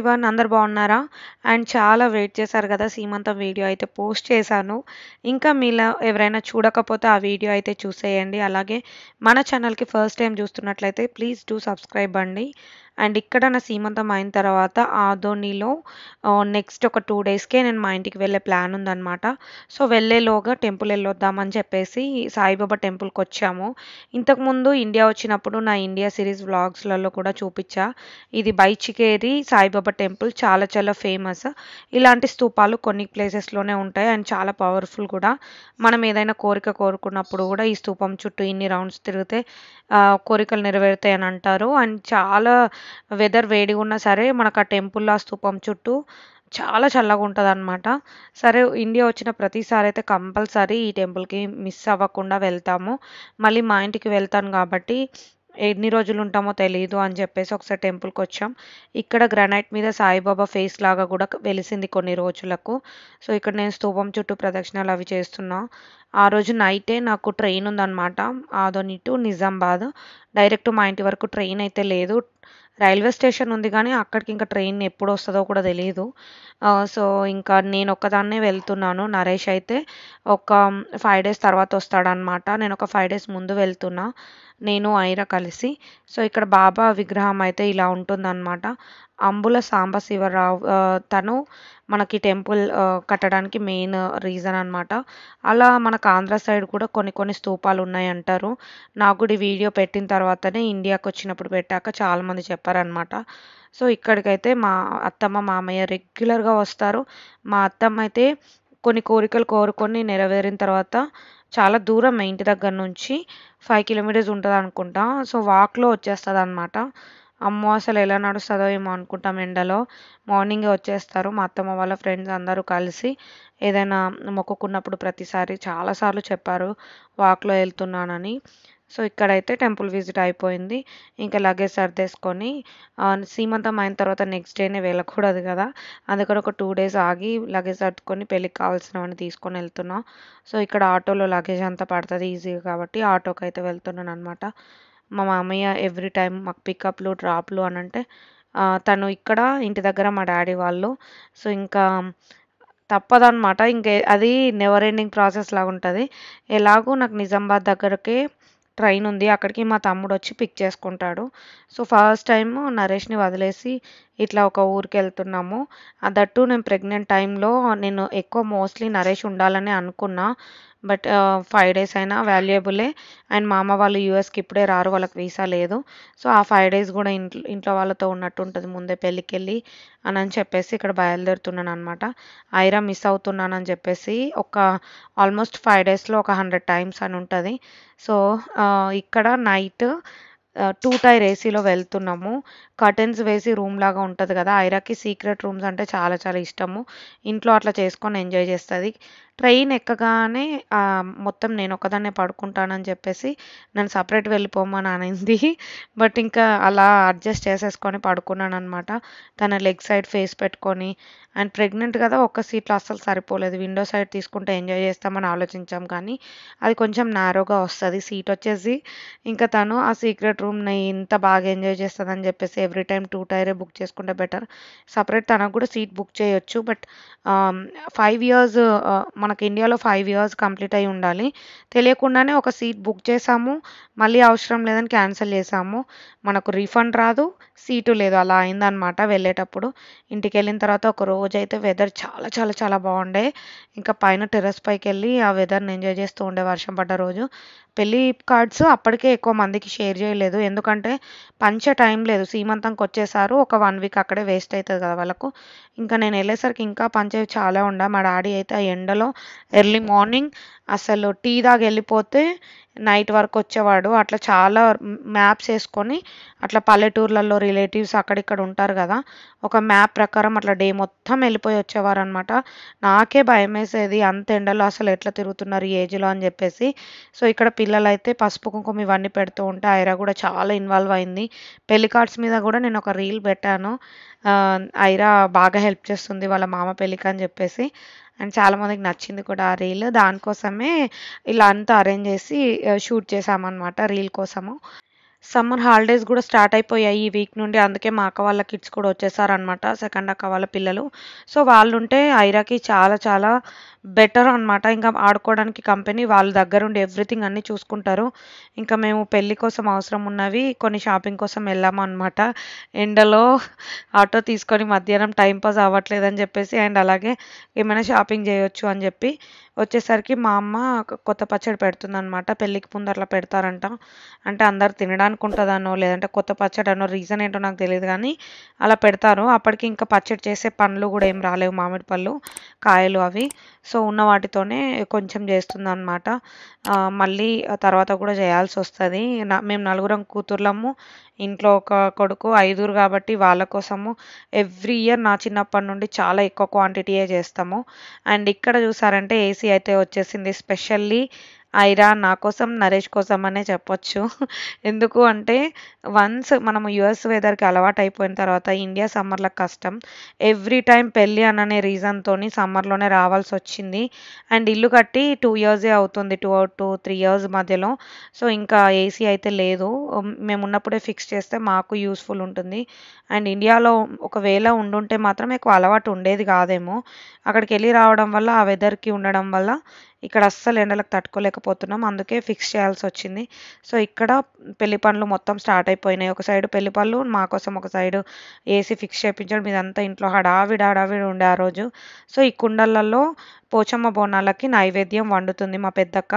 Everyone అందరు బాగున్నారా? And చాలా వెయిట్ చేశారు కదా! సీమంతం వీడియో అయితే పోస్ట్ చేశాను. ఇంకా మీలో ఎవరైనా చూడకపోతే ఆ వీడియో అయితే చూసేయండి. అలాగే మన ఛానల్‌కి ఫస్ట్ టైం చూస్తున్నట్లయితే ప్లీజ్ డూ సబ్స్క్రైబ్ అండి. అండ్ ఇక్కడ నా సీమంతం అయిన తర్వాత ఆదోనిలో నెక్స్ట్ ఒక 2 డేస్‌కే నేను మా ఇంటికి వెళ్ళే ప్లాన్ ఉందనమాట. సో, వెళ్ళేలోగా టెంపుల్ ఎళ్ళొద్దామని చెప్పేసి సాయిబాబా టెంపుల్‌కొచ్చాము. ఇంతకుముందు ఇండియా వచ్చినప్పుడు నా ఇండియా సిరీస్ వ్లాగ్స్‌లలో కూడా చూపిచ్చా. ఇది బైచికేరి సాయిబాబా టెంపుల్ చాలా చాలా ఫేమస్. ఇలాంటి స్తూపాలు కొన్ని ప్లేసెస్‌లోనే ఉంటాయి అండ్ చాలా పవర్‌ఫుల్ కూడా. మనం ఏదైనా కోరిక కోరుకున్నప్పుడు కూడా ఈ స్తూపం చుట్టూ ఇన్ని రౌండ్స్ తిరిగితే కోరికలు నెరవేరుతాయని అంటారు. అండ్ చాలా వెదర్ వేడిగున్నా సరే మనకు ఆ టెంపుల్ ఆ స్తూపం చుట్టూ చాలా చల్లగుంటదనమాట. సరే ఇండియా వచ్చిన ప్రతిసారి అయితే కంపల్సరీ ఈ టెంపుల్‌కి మిస్ అవ్వకుండా వెళ్తాము. మళ్ళీ మా ఇంటికి వెళ్తాను కాబట్టి ఎన్ని రోజులుంటామో తెలీదు అని చెప్పేసి ఒకసారి టెంపుల్‌కొచ్చాం. ఇక్కడ గ్రానైట్ మీద సాయిబాబా ఫేస్ లాగా గూడా వెలిసింది కొన్ని రోజులకు. సో, ఇక్కడ నేను స్తూపం చుట్టూ ప్రదక్షిణలు అవి చేస్తున్నా. ఆ రోజు నైటే నాకు ట్రైన్ ఉందనమాట. ఆదోని టు నిజామాబాద్. డైరెక్ట్ మా ఇంటి వరకు ట్రైన్ అయితే లేదు. రైల్వే స్టేషన్ ఉంది గానీ, అక్కడికి ఇంకా ట్రైన్ ఎప్పుడొస్తదో కూడా తెలీదు. సో, ఇంకా నేనొక్కదాన్నే వెళ్తున్నాను. నరేష్ అయితే ఒక 5 డేస్ తర్వాత వస్తాడనమాట. నేనొక 5 డేస్ ముందు వెళ్తున్నా. నేను, ఐరా కలిసి. సో, ఇక్కడ బాబా విగ్రహం అయితే ఇలా ఉంటుందనమాట. అంబుల సాంబశివరావు తను మనకి టెంపుల్ కట్టడానికి మెయిన్ రీజన్ అనమాట. అలా మనకు ఆంధ్ర సైడ్ కూడా కొన్ని కొన్ని స్తూపాలున్నాయంటారు. నాకు కూడా ఈ వీడియో పెట్టిన తర్వాతనే ఇండియాకొచ్చినప్పుడు పెట్టాక చాలామంది చెప్పారనమాట. సో, ఇక్కడికైతే మా అత్తమ్మ, మామయ్య రెగ్యులర్‌గా వస్తారు. మా అత్తమ్మ అయితే కొన్ని కోరికలు కోరుకొని నెరవేరిన తర్వాత చాలా దూరం మా ఇంటి దగ్గర నుంచి 5 కిలోమీటర్స్ ఉంటదనుకుంటా. సో, వాక్‌లో వచ్చేస్తదనమాట. అమ్మో! అసలెలా నడుస్తదో ఏమో అనుకుంటాం ఎండలో. మార్నింగే వచ్చేస్తారు. మా అత్తమ్మ వాళ్ళ ఫ్రెండ్స్ అందరూ కలిసి ఏదైనా మొక్కుకున్నప్పుడు ప్రతిసారి చాలా సార్లు చెప్పారు వాక్‌లో ఎళ్తున్నానని. సో, ఇక్కడైతే టెంపుల్ విజిట్ అయిపోయింది. ఇంకా లగేజ్ సర్దేసుకొని సీమంతం అయిన తర్వాత నెక్స్ట్ డేనే వెళ్ళకూడదు గదా! అందుకని ఒక 2 డేస్ ఆగి లగేజ్ సర్దుకొని పెళ్ళికి కావాల్సినవన్నీ తీసుకొని ఎళ్తున్నా. సో, ఇక్కడ ఆటోలో లగేజ్ అంతా పడతది ఈజీగా కాబట్టి ఆటోకైతే వెళ్తున్నాననమాట. మా మామయ్య ఎవ్రీ టైమ్ మాకు పికప్‌లు, డ్రాప్‌లు అనంటే తను ఇక్కడ, ఇంటి దగ్గర మా డ్యాడీ వాళ్ళు. సో, ఇంకా తప్పదనమాట. అది నెవర్ ఎండింగ్ ప్రాసెస్ లాగుంటది. ఎలాగో నాకు నిజామాబాద్ దగ్గరకే ట్రైన్ ఉంది. అక్కడికి మా తమ్ముడొచ్చి పిక్ చేసుకుంటాడు. సో, ఫస్ట్ టైము నరేష్‌ని వదిలేసి ఇట్లా ఒక ఊరికెళ్తున్నాము. దట్ టూ నేను ప్రెగ్నెంట్ టైంలో నేను ఎక్కువ మోస్ట్‌లీ నరేష్ ఉండాలనే అనుకున్నా. బట్ 5 డేస్ అయినా వాల్యుయబులే. అండ్ మా అమ్మ వాళ్ళు యూఎస్‌కి ఇప్పుడే రారు. వాళ్ళకి వీసా లేదు. సో, ఆ 5 డేస్ గూడా ఇంట్లో వాళ్ళతో ఉన్నట్టుంటది ముందే పెళ్ళికెళ్ళి అనని చెప్పేసి ఇక్కడ బయలుదేరుతున్నాననమాట. ఐరా మిస్ అవుతున్నానని చెప్పేసి ఆల్మోస్ట్ 5 డేస్‌లో ఒక 100 టైమ్స్ అని ఉంటది. సో, ఇక్కడ నైట్ 2 టైర్ ఏసీలో వెళ్తున్నాము. కర్టెన్స్ వేసి రూమ్‌లాగా ఉంటది గదా! ఐరాకి సీక్రెట్ రూమ్స్ అంటే చాలా చాలా ఇష్టము. ఇంట్లో అట్లా చేసుకొని ఎంజాయ్ చేస్తది. ట్రైన్ ఎక్కగానే మొత్తం నేనొక్కదాన్నే పడుకుంటానని చెప్పేసి నన్ను సెపరేట్ వెళ్ళిపోమని అనింది. బట్ ఇంకా అలా అడ్జస్ట్ చేసేసుకొని పడుకున్నాననమాట. తన లెగ్ సైడ్ ఫేస్ పెట్టుకొని అండ్ ప్రెగ్నెంట్ కదా! ఒక్క సీట్‌లో అస్సలు సరిపోలేదు. విండో సైడ్ తీసుకుంటే ఎంజాయ్ చేస్తామని ఆలోచించాం కానీ, అది కొంచెం నారోగా వస్తది. సీట్ వచ్చేసి ఇంకా తను ఆ సీక్రెట్ రూమ్‌ని ఇంత బాగా ఎంజాయ్ చేస్తదని చెప్పేసి ఎవ్రీ టైమ్ 2 టైరే బుక్ చేసుకుంటే బెటర్. సెపరేట్ తనకు కూడా సీట్ బుక్ చేయొచ్చు. బట్ 5 ఇయర్స్ మనకి ఇండియాలో 5 ఇయర్స్ కంప్లీట్ అయ్యి ఉండాలి. తెలియకుండానే ఒక సీట్ బుక్ చేసాము. మళ్ళీ అవసరం లేదని క్యాన్సిల్ చేసాము. మనకు రీఫండ్ రాదు. సీటు లేదు. అలా అయిందనమాట వెళ్ళేటప్పుడు. ఇంటికెళ్ళిన తర్వాత ఒక రోజైతే వెదర్ చాలా చాలా చాలా బాగుండే. ఇంకా పైన టెర్రస్ పైకెళ్ళి ఆ వెదర్‌ని ఎంజాయ్ చేస్తూ ఉండే వర్షం పడ్డ రోజు. పెళ్లి కార్డ్స్ అప్పటికే ఎక్కువ మందికి షేర్ చేయలేదు. ఎందుకంటే పంచే టైం లేదు. సీమంతంకొచ్చేసారు. ఒక 1 వీక్ అక్కడే వేస్ట్ అయితది కదా వాళ్ళకు. ఇంకా నేనెళ్ళేసరికి ఇంకా పంచేవి చాలా ఉండే. మా డ్యాడీ అయితే ఆ ఎండలో ఎర్లీ మార్నింగ్ అసలు టీ తాగి ఎళ్ళిపోతే నైట్ వరకు వచ్చేవాడు. అట్లా చాలా మ్యాప్స్ ఏసుకొని అట్లా పల్లెటూర్లలో రిలేటివ్స్ అక్కడిక్కడ ఉంటారు గదా! ఒక మ్యాప్ ప్రకారం అట్లా డే మొత్తం ఎళ్ళిపోయి వచ్చేవారనమాట. నాకే భయమేసేది అంత ఎండలో అసలు ఎట్లా తిరుగుతున్నారు ఈ ఏజ్‌లో అని జెప్పేసి. సో, ఇక్కడ పిల్లలైతే పసుపు, కుంకుమ ఇవన్నీ పెడుతూ ఉంటే ఐరా గూడా చాలా ఇన్వాల్వ్ అయింది. పెళ్లి కార్డ్స్ మీద గూడా నేనొక రీల్ పెట్టాను. ఐరా బాగా హెల్ప్ చేస్తుంది వాళ్ళ మామ పెళ్ళికని జెప్పేసి. అండ్ చాలామందికి నచ్చింది కూడా ఆ రీల్. దానికోసమే ఇలా అంతా అరేంజ్ చేసి షూట్ చేశామనమాట రీల్ కోసము. సమ్మర్ హాలిడేస్ గూడా స్టార్ట్ అయిపోయాయి ఈ వీక్ నుండి. అందుకే మా అక్క వాళ్ళ కిడ్స్ కూడా వచ్చేసారనమాట. సెకండ్ అక్క వాళ్ళ పిల్లలు. సో, వాళ్ళుంటే ఐరాకి చాలా చాలా బెటర్ అనమాట. ఇంకా ఆడుకోవడానికి కంపెనీ. వాళ్ళ దగ్గరుండి ఎవ్రీథింగ్ అన్నీ చూసుకుంటారు. ఇంకా మేము పెళ్లి కోసం అవసరం ఉన్నవి కొన్ని షాపింగ్ కోసం వెళ్ళామనమాట. ఎండలో ఆటో తీసుకొని మధ్యాహ్నం టైం పాస్ అవ్వట్లేదని చెప్పేసి అండ్ అలాగే ఏమైనా షాపింగ్ చేయొచ్చు అని చెప్పి వచ్చేసరికి మా అమ్మ కొత్త పచ్చడి పెడుతుందనమాట. పెళ్ళికి ముందు అట్లా పెడతారంట. అంటే అందరూ తినడానికి ఉంటదనో, లేదంటే కొత్త పచ్చడనో రీజన్ ఏంటో నాకు తెలీదు గానీ, అలా పెడతారు. అప్పటికి ఇంకా పచ్చడి చేసే పండ్లు గూడా ఏం రాలేవు. మామిడి పళ్ళు, కాయలు అవి. సో, ఉన్న వాటితోనే కొంచెం చేస్తుందనమాట. మళ్ళీ తర్వాత కూడా చేయాల్సొస్తది. మేము నలుగురం కూతుర్లము. ఇంట్లో ఒక కొడుకు. ఐదుగురు కాబట్టి వాళ్ళ కోసము ఎవ్రీ ఇయర్ నా చిన్నప్పటి నుండి చాలా ఎక్కువ క్వాంటిటీయే చేస్తాము. అండ్ ఇక్కడ చూసారంటే ఏసీ అయితే వచ్చేసింది. స్పెషల్లీ ఐరా నా కోసం, నరేష్ కోసం అనే చెప్పొచ్చు. ఎందుకు అంటే వన్స్ మనము యూఎస్ వెదర్‌కి అలవాటయిపోయిన తర్వాత ఇండియా సమ్మర్‌లో కష్టం. ఎవ్రీ టైమ్ పెళ్లి అననే రీజన్‌తోని సమ్మర్‌లోనే రావాల్సొచ్చింది. అండ్ ఇల్లు కట్టి 2 ఇయర్సే అవుతుంది. 2-3 ఇయర్స్ మధ్యలో. సో, ఇంకా ఏసీ అయితే లేదు. మేమున్నప్పుడే ఫిక్స్ చేస్తే మాకు యూజ్‌ఫుల్ ఉంటుంది. అండ్ ఇండియాలో ఒకవేళ ఉండుంటే మాత్రం ఎక్కువ అలవాటు ఉండేది కాదేమో. అక్కడికెళ్ళి రావడం వల్ల ఆ వెదర్‌కి ఉండడం వల్ల ఇక్కడ అస్సలు ఎండలకు తట్టుకోలేకపోతున్నాం. అందుకే ఫిక్స్ చేయాల్సొచ్చింది. సో, ఇక్కడ పెళ్లి పనులు మొత్తం స్టార్ట్ అయిపోయినాయి. ఒక సైడు పెళ్లి పనులు, మా కోసం ఒక సైడు ఏసీ ఫిక్స్ చేపించడం. ఇదంతా ఇంట్లో హడావిడి హడావిడి ఉండే ఆ రోజు. సో, ఈ కుండలలో పోచమ్మ బోనాలకి నైవేద్యం వండుతుంది మా పెద్దక్క.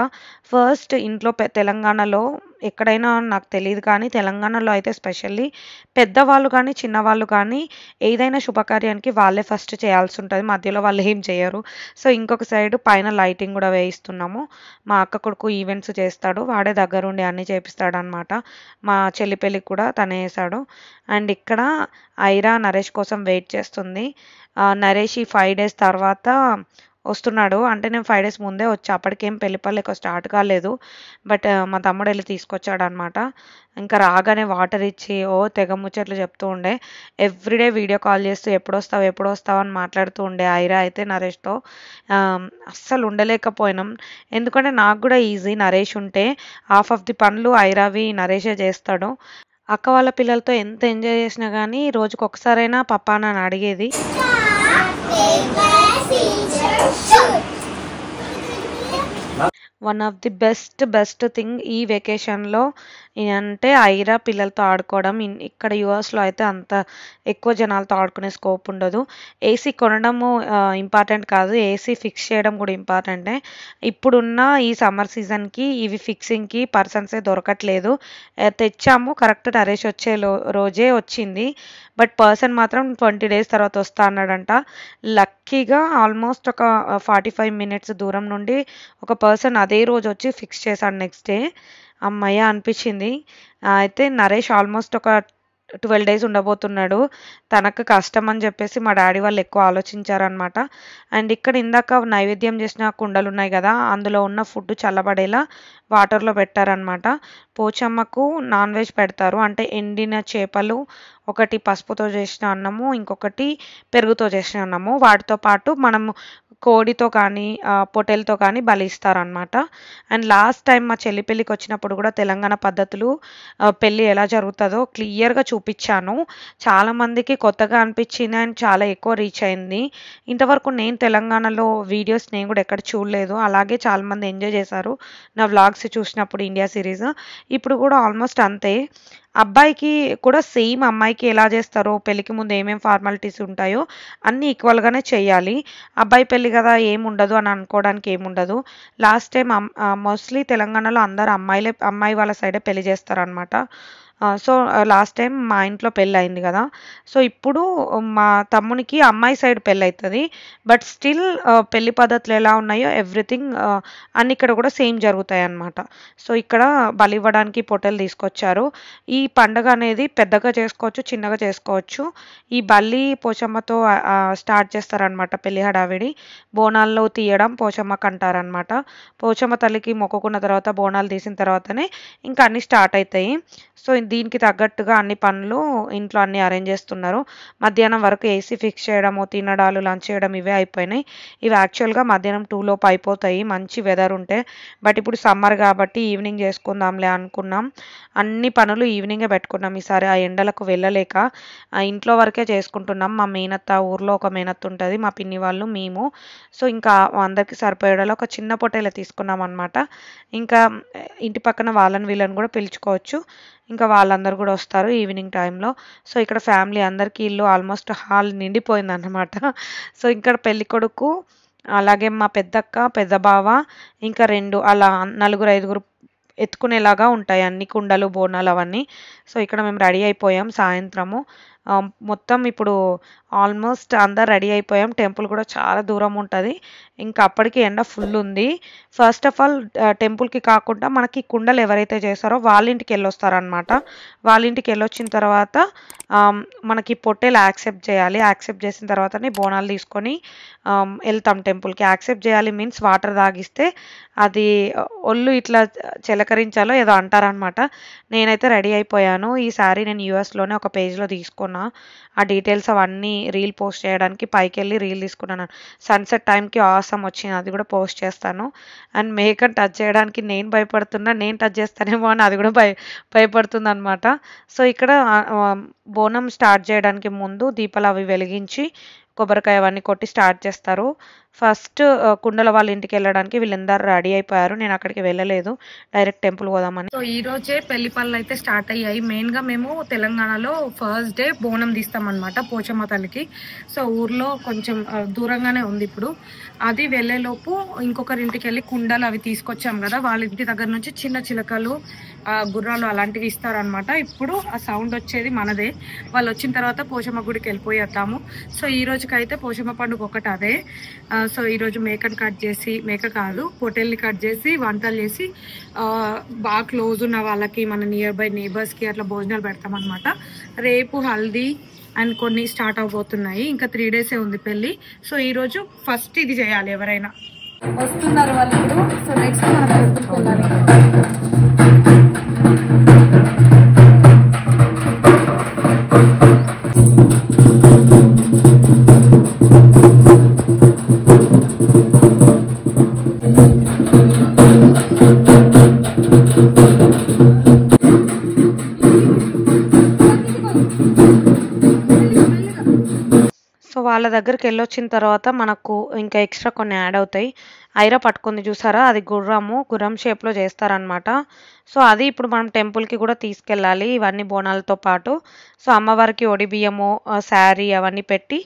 ఫస్ట్ ఇంట్లో తెలంగాణలో ఎక్కడైనా నాకు తెలీదు కానీ తెలంగాణలో అయితే స్పెషల్లీ పెద్దవాళ్ళు కానీ, చిన్నవాళ్ళు కానీ ఏదైనా శుభకార్యానికి వాళ్ళే ఫస్ట్ చేయాల్సుంటది. మధ్యలో వాళ్ళు ఏం చేయరు. సో, ఇంకొక సైడు పైన లైటింగ్ గూడా వేయిస్తున్నాము. మా అక్క కొడుకు ఈవెంట్స్ చేస్తాడు. వాడే దగ్గరుండి అన్నీ చేపిస్తాడనమాట. మా చెల్లి పెళ్ళికి కూడా తనే చేశాడు. అండ్ ఇక్కడ ఐరా నరేష్ కోసం వెయిట్ చేస్తుంది. నరేష్ ఈ 5 డేస్ తర్వాత వస్తున్నాడు. అంటే నేను 5 డేస్ ముందే వచ్చా. అప్పటికేం పెళ్లి పనులు ఎక్కువ స్టార్ట్ కాలేదు. బట్ మా తమ్ముడెళ్ళి తీసుకొచ్చాడనమాట. ఇంకా రాగానే వాటర్ ఇచ్చి తెగ ముచ్చట్లు చెప్తూ ఉండే. ఎవ్రీడే వీడియో కాల్ చేస్తూ ఎప్పుడొస్తావు, ఎప్పుడొస్తావు అని మాట్లాడుతూ ఉండే ఐరా అయితే నరేష్‌తో. అస్సలు ఉండలేకపోయినాం. ఎందుకంటే నాకు గూడా ఈజీ నరేష్ ఉంటే. హాఫ్ ఆఫ్ ది పనులు ఐరావి నరేషే చేస్తాడు. అక్క వాళ్ళ పిల్లలతో ఎంత ఎంజాయ్ చేసినా గానీ రోజుకొకసారైనా పప్పా నన్ను అడిగేది. One of the best thing ఈ వెకేషన్‌లో అంటే ఐరా పిల్లలతో ఆడుకోవడం. ఇక్కడ యూఎస్‌లో అయితే అంత ఎక్కువ జనాలతో ఆడుకునే స్కోప్ ఉండదు. ఏసీ కొనడము ఇంపార్టెంట్ కాదు. ఏసీ ఫిక్స్ చేయడం కూడా ఇంపార్టెంటే. ఇప్పుడున్న ఈ సమ్మర్ సీజన్‌కి ఇవి ఫిక్సింగ్‌కి పర్సన్సే దొరకట్లేదు. తెచ్చాము కరెక్ట్ నరేష్ వచ్చే రోజే వచ్చింది. బట్ పర్సన్ మాత్రం 20 డేస్ తర్వాత వస్తా అన్నాడంట. లక్కీగా ఆల్మోస్ట్ ఒక 45 మినిట్స్ దూరం నుండి ఒక పర్సన్ అదే రోజు వచ్చి ఫిక్స్ చేశాడు నెక్స్ట్ డే. హమ్మయ్య! అనిపించింది. అయితే నరేష్ ఆల్మోస్ట్ ఒక 12 డేస్ ఉండబోతున్నాడు. తనకు కష్టం అని చెప్పేసి మా డ్యాడీ వాళ్ళు ఎక్కువ ఆలోచించారనమాట. అండ్ ఇక్కడ ఇందాక నైవేద్యం చేసిన కుండలున్నాయి గదా! అందులో ఉన్న ఫుడ్ చల్లబడేలా వాటర్‌లో పెట్టారనమాట. పోచమ్మకు నాన్ వెజ్ పెడతారు. అంటే ఎండిన చేపలు, ఒకటి పసుపుతో చేసిన అన్నము, ఇంకొకటి పెరుగుతో చేసిన అన్నము. వాటితో పాటు మనము కోడితో కానీ, పొటేల్‌తో కానీ బలిస్తారనమాట. అండ్ లాస్ట్ టైం మా చెల్లి పెళ్ళికొచ్చినప్పుడు కూడా తెలంగాణ పద్ధతులు పెళ్ళి ఎలా జరుగుతదో క్లియర్‌గా చూపిచ్చాను. చాలామందికి కొత్తగా అనిపించింది అండ్ చాలా ఎక్కువ రీచ్ అయింది. ఇంతవరకు నేను తెలంగాణలో వీడియోస్ నేను కూడా ఎక్కడ చూడలేదు. అలాగే చాలామంది ఎంజాయ్ చేశారు నా వ్లాగ్స్ చూసినప్పుడు ఇండియా సీరీస్. ఇప్పుడు కూడా ఆల్మోస్ట్ అంతే. అబ్బాయికి కూడా సేమ్ అమ్మాయికి ఎలా చేస్తారో పెళ్ళికి ముందు ఏమేం ఫార్మాలిటీస్ ఉంటాయో అన్నీ ఈక్వల్‌గానే చేయాలి. అబ్బాయి పెళ్లి కదా ఏముండదు అని అనుకోవడానికి ఏముండదు. లాస్ట్ టైం మోస్ట్‌లీ తెలంగాణలో అందరూ అమ్మాయి వాళ్ళ సైడే పెళ్లి చేస్తారనమాట. సో, లాస్ట్ టైం మా ఇంట్లో పెళ్ళయింది గదా! సో, ఇప్పుడు మా తమ్మునికి అమ్మాయి సైడ్ పెళ్ళైతది. బట్ స్టిల్ పెళ్లి పద్ధతులు ఎలా ఉన్నాయో ఎవ్రీథింగ్ అన్నీ ఇక్కడ కూడా సేమ్ జరుగుతాయన్నమాట. సో, ఇక్కడ బలివ్వడానికి పొట్టేలు తీసుకొచ్చారు. ఈ పండగ అనేది పెద్దగా చేసుకోవచ్చు, చిన్నగా చేసుకోవచ్చు. ఈ బల్లి పోచమ్మతో స్టార్ట్ చేస్తారనమాట పెళ్లి హడావిడి. బోనాల్లో తీయడం పోచమ్మకంటారనమాట. పోచమ్మ తల్లికి మొక్కుకున్న తర్వాత బోనాలు తీసిన తర్వాతనే ఇంకా అన్నీ స్టార్ట్ అయితాయి. సో, దీనికి తగ్గట్టుగా అన్ని పనులు ఇంట్లో అన్నీ అరేంజ్ చేస్తున్నారు. మధ్యాహ్నం వరకు ఏసీ ఫిక్స్ చేయడము, తినడాలు, లంచ్ చేయడం ఇవే అయిపోయినాయి. ఇవి యాక్చువల్‌గా మధ్యాహ్నం 2 లోపు అయిపోతాయి మంచి వెదర్ ఉంటే. బట్ ఇప్పుడు సమ్మర్ కాబట్టి ఈవినింగ్ చేసుకుందాంలే అనుకున్నాం. అన్ని పనులు ఈవినింగే పెట్టుకున్నాం ఈసారి ఆ ఎండలకు వెళ్ళలేక. ఇంట్లో వరకే చేసుకుంటున్నాం. మా మేనత్త ఊర్లో ఒక మేనత్త ఉంటది. మా పిన్ని వాళ్ళు, మేము. సో, ఇంకా అందరికి సరిపోయేలా ఒక చిన్న పొట్టేలు తీసుకున్నామనమాట. ఇంకా ఇంటి పక్కన వాళ్ళని వీళ్ళని కూడా పిలుచుకోవచ్చు. ఇంకా వాళ్ళందరూ కూడా వస్తారు ఈవినింగ్ టైంలో. సో, ఇక్కడ ఫ్యామిలీ అందరికీ ఇల్లు ఆల్మోస్ట్ హాల్ నిండిపోయిందన్నమాట. సో, ఇక్కడ పెళ్ళికొడుకు, అలాగే మా పెద్దక్క, పెద్ద బావ, ఇంకా 2 అలా నలుగురు, ఐదుగురు ఎత్తుకునేలాగా ఉంటాయి అన్ని కుండలు, బోనాలు అవన్నీ. సో, ఇక్కడ మేము రెడీ అయిపోయాం సాయంత్రము. మొత్తం ఇప్పుడు ఆల్మోస్ట్ అందరు రెడీ అయిపోయాం. టెంపుల్ కూడా చాలా దూరం ఉంటది. ఇంకా అప్పటికి ఎండ ఫుల్ ఉంది. ఫస్ట్ ఆఫ్ ఆల్ టెంపుల్‌కి కాకుండా మనకి కుండలు ఎవరైతే చేస్తారో వాళ్ళ ఇంటికి వెళ్ళొస్తారనమాట. వాళ్ళ ఇంటికి వెళ్ళొచ్చిన తర్వాత మనకి పొట్టేలు యాక్సెప్ట్ చేయాలి. యాక్సెప్ట్ చేసిన తర్వాతనే బోనాలు తీసుకొని వెళ్తాం టెంపుల్‌కి. యాక్సెప్ట్ చేయాలి మీన్స్ వాటర్ తాగిస్తే అది ఒళ్ళు ఇట్లా చిలకరించాలో ఏదో అంటారనమాట. నేనైతే రెడీ అయిపోయాను. ఈ శారీ నేను యూఎస్‌లోనే ఒక పేజ్‌లో తీసుకున్నా. ఆ డీటెయిల్స్ అవన్నీ రీల్ పోస్ట్ చేయడానికి పైకెళ్ళి రీల్ తీసుకున్నాను. సన్‌సెట్ టైంకి ఆసమ్ వచ్చింది. అది కూడా పోస్ట్ చేస్తాను. అండ్ మేకని టచ్ చేయడానికి నేను భయపడుతున్నా. నేను టచ్ చేస్తానేమో అని అది కూడా భయపడుతుందనమాట. సో, ఇక్కడ బోనం స్టార్ట్ చేయడానికి ముందు దీపాలు అవి వెలిగించి కొబ్బరికాయ అవన్నీ కొట్టి స్టార్ట్ చేస్తారు. ఫస్ట్ కుండల వాళ్ళ ఇంటికి వెళ్ళడానికి వీళ్ళందరూ రెడీ అయిపోయారు. నేను అక్కడికి వెళ్ళలేదు. డైరెక్ట్ టెంపుల్ పోదామని. సో, ఈ రోజే పెళ్లి పనులు అయితే స్టార్ట్ అయ్యాయి. మెయిన్గా మేము తెలంగాణలో ఫస్ట్ డే బోనం తీస్తామన్నమాట పోచమ్మ తల్లికి. సో, ఊర్లో కొంచెం దూరంగానే ఉంది ఇప్పుడు. అది వెళ్ళేలోపు ఇంకొకరింటికి వెళ్ళి కుండలు అవి తీసుకొచ్చాం కదా, వాళ్ళ ఇంటి దగ్గర నుంచి చిన్న చిలకలు, గుర్రాలు అలాంటివి ఇస్తారనమాట. ఇప్పుడు ఆ సౌండ్ వచ్చేది మనదే. వాళ్ళు వచ్చిన తర్వాత పోచమ్మ గుడికి వెళ్ళిపోయేద్దాము. సో, ఈ రోజుకైతే పోచమ్మ పండుగ ఒకటి అదే. సో, ఈరోజు మేకను కట్ చేసి, మేక కాదు పొట్టేల్ని కట్ చేసి వంటలు చేసి బాగా క్లోజ్ ఉన్న వాళ్ళకి, మన నియర్ బై నేబర్స్కి అట్లా భోజనాలు పెడతామన్నమాట. రేపు హల్దీ అండ్ కొన్ని స్టార్ట్ అవబోతున్నాయి. ఇంకా 3 డేసే ఉంది పెళ్ళి. సో, ఈరోజు ఫస్ట్ ఇది చేయాలి. ఎవరైనా వస్తున్నారు వాళ్ళు ఇప్పుడు. సో, నెక్స్ట్ మనం టెంపుల్కి వెళ్ళాలి. సో, వాళ్ళ దగ్గరికి వెళ్ళొచ్చిన తర్వాత మనకు ఇంకా ఎక్స్ట్రా కొన్ని యాడ్ అవుతాయి. ఐరా పట్టుకుంది చూసారా, అది గుర్రం షేప్లో చేస్తారనమాట. సో, అది ఇప్పుడు మనం టెంపుల్కి కూడా తీసుకెళ్ళాలి ఇవన్నీ బోనాలతో పాటు. సో, అమ్మవారికి ఒడి బియ్యము, శారీ అవన్నీ పెట్టి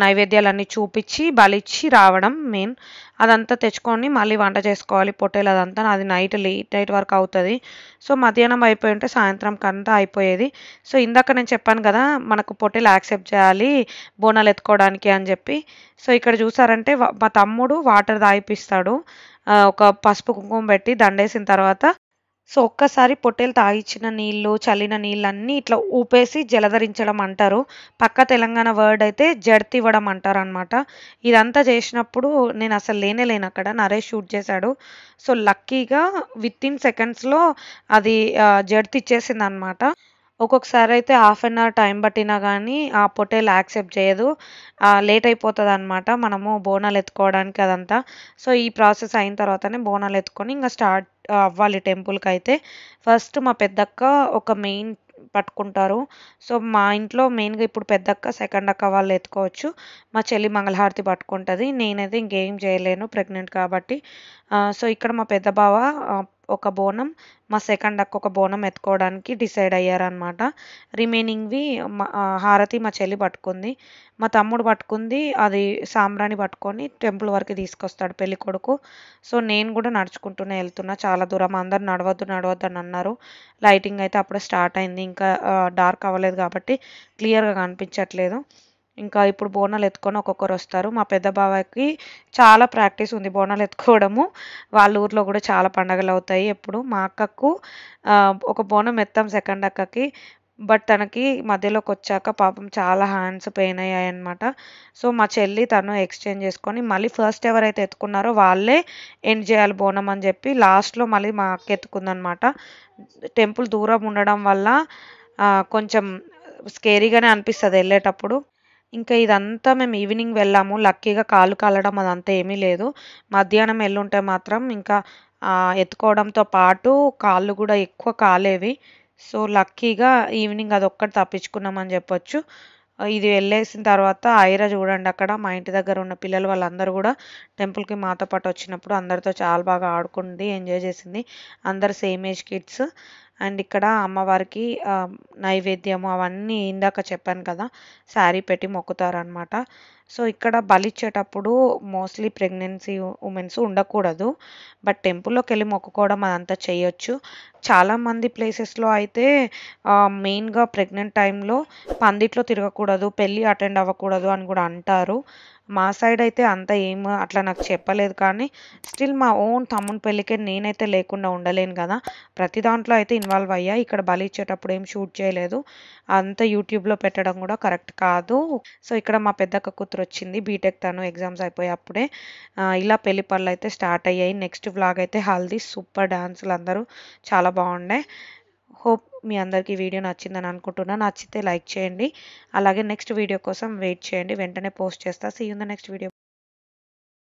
నైవేద్యాలన్నీ చూపించి బలిచ్చి రావడం మెయిన్. అదంతా తెచ్చుకొని మళ్ళీ వంట చేసుకోవాలి పొట్టేలు అదంతా. అది లేట్ నైట్ వరకు అవుతుంది. సో, మధ్యాహ్నం అయిపోయి ఉంటే సాయంత్రంకంతా అయిపోయేది. సో, ఇందాక నేను చెప్పాను కదా మనకు పొట్టేలు యాక్సెప్ట్ చేయాలి బోనాలు ఎత్తుకోవడానికి అని చెప్పి. సో, ఇక్కడ చూసారంటే మా తమ్ముడు వాటర్ తాగిపిస్తాడు. ఒక పసుపు కుంకుమ పెట్టి దండేసిన తర్వాత. సో, ఒక్కసారి పొట్టేలు తాగిచ్చిన నీళ్ళు, చల్లిన నీళ్ళన్నీ ఇట్లా ఊపేసి జలధరించడం అంటారు. పక్క తెలంగాణ వర్డ్ అయితే జడతివ్వడం అంటారనమాట. ఇదంతా చేసినప్పుడు నేను అసలు లేనక్కడ. నరేష్ షూట్ చేశాడు. సో, లక్కీగా వితిన్ సెకండ్స్‌లో అది జడతిచ్చేసిందనమాట. ఒక్కొక్కసారి అయితే హాఫ్ అన్ అవర్ టైం పట్టినా కానీ ఆ పొట్టేలు యాక్సెప్ట్ చేయదు. లేట్ అయిపోతుందనమాట మనము బోనాలు ఎత్తుకోవడానికి అదంతా. సో, ఈ ప్రాసెస్ అయిన తర్వాతనే బోనాలు ఎత్తుకొని ఇంకా స్టార్ట్ అవ్వాలి టెంపుల్‌కైతే. ఫస్ట్ మా పెద్దక్క ఒక మెయిన్ పట్టుకుంటారు. సో, మా ఇంట్లో మెయిన్‌గా ఇప్పుడు పెద్దక్క, సెకండ్ అక్క వాళ్ళు ఎత్తుకోవచ్చు. మా చెల్లి మంగళహారతి పట్టుకుంటది. నేనైతే ఇంకేం చేయలేను ప్రెగ్నెంట్ కాబట్టి. సో, ఇక్కడ మా పెద్ద బావ ఒక బోనం, మా సెకండ్ అక్క ఒక బోనం ఎత్తుకోవడానికి డిసైడ్ అయ్యారనమాట. రిమైనింగ్‌వి హారతి మా చెల్లి పట్టుకుంది. మా తమ్ముడు పట్టుకుంది అది సాంబ్రాణి పట్టుకొని టెంపుల్ వరకు తీసుకొస్తాడు పెళ్ళికొడుకు. సో, నేను కూడా నడుచుకుంటూనే వెళ్తున్నా చాలా దూరం. అందరూ నడవద్దు అని అన్నారు. లైటింగ్ అయితే అప్పుడే స్టార్ట్ అయింది. ఇంకా డార్క్ అవ్వలేదు కాబట్టి క్లియర్‌గా కనిపించట్లేదు. ఇంకా ఇప్పుడు బోనాలు ఎత్తుకొని ఒక్కొక్కరు వస్తారు. మా పెద్ద బావకి చాలా ప్రాక్టీస్ ఉంది బోనాలు ఎత్తుకోవడము. వాళ్ళ ఊర్లో కూడా చాలా పండగలు అవుతాయి ఎప్పుడు. మా అక్కకు ఒక బోనం ఎత్తాం సెకండ్ అక్కకి. బట్ తనకి మధ్యలోకొచ్చాక పాపం చాలా హ్యాండ్స్ పెయిన్ అయ్యాయన్నమాట. సో, మా చెల్లి తను ఎక్స్‌చేంజ్ చేసుకొని మళ్ళీ ఫస్ట్ ఎవరైతే ఎత్తుకున్నారో వాళ్ళే ఎండ్ చేయాలి బోనం అని చెప్పి లాస్ట్‌లో మళ్ళీ మా అక్క ఎత్తుకుందనమాట. టెంపుల్ దూరం ఉండడం వల్ల కొంచెం స్కేరీగానే అనిపిస్తది ఎళ్ళేటప్పుడు. ఇంకా ఇదంతా మేము ఈవినింగ్ వెళ్ళాము. లక్కీగా కాళ్ళు కాలడం అదంతా ఏమీ లేదు. మధ్యాహ్నం ఎళ్ళుంటే మాత్రం ఇంకా ఎత్తుకోవడంతో పాటు కాళ్ళు గూడా ఎక్కువ కాలేవి. సో, లక్కీగా ఈవినింగ్ అదొక్కటి తప్పించుకున్నామని జెప్పొచ్చు. ఇది వెళ్ళేసిన తర్వాత ఐరా చూడండి అక్కడ మా ఇంటి దగ్గర ఉన్న పిల్లలు వాళ్ళందరూ గూడా టెంపుల్‌కి మాతో పాటు వచ్చినప్పుడు అందరితో చాలా బాగా ఆడుకుంది, ఎంజాయ్ చేసింది. అందరూ సేమ్ ఏజ్ కిడ్స్. అండ్ ఇక్కడ అమ్మవారికి నైవేద్యము అవన్నీ ఇందాక చెప్పాను కదా! శారీ పెట్టి మొక్కుతారనమాట. సో, ఇక్కడ బలిచ్చేటప్పుడు మోస్ట్‌లీ ప్రెగ్నెన్సీ ఉమెన్స్ ఉండకూడదు. బట్ టెంపుల్‌లోకెళ్ళి మొక్కుకోవడం అదంతా చేయొచ్చు. చాలామంది ప్లేసెస్‌లో అయితే మెయిన్‌గా ప్రెగ్నెంట్ టైంలో పందిట్లో తిరగకూడదు, పెళ్లి అటెండ్ అవ్వకూడదు అని గూడా అంటారు. మా సైడ్ అయితే అంత అట్లా నాకు చెప్పలేదు కానీ, స్టిల్ మా ఓన్ తమ్ముని పెళ్ళికి నేనైతే లేకుండా ఉండలేను గదా! ప్రతి దాంట్లో అయితే ఇన్వాల్వ్ అయ్యా. ఇక్కడ బలి ఇచ్చేటప్పుడు ఏం షూట్ చేయలేదు. అంతా యూట్యూబ్‌లో పెట్టడం గూడా కరెక్ట్ కాదు. సో, ఇక్కడ మా పెద్దక్క కూతురొచ్చింది. బీటెక్ తను ఎగ్జామ్స్ అయిపోయి అప్పుడే. ఇలా పెళ్లి పనులైతే స్టార్ట్ అయ్యాయి. నెక్స్ట్ వ్లాగ్ అయితే హల్దీ సూపర్ డాన్సులందరూ చాలా బాగుండే. హోప్ మీ అందరికీ ఈ వీడియో నచ్చిందని అనుకుంటున్నా. నచ్చితే లైక్ చేయండి. అలాగే నెక్స్ట్ వీడియో కోసం వెయిట్ చేయండి. వెంటనే పోస్ట్ చేస్తా. See you in the next video.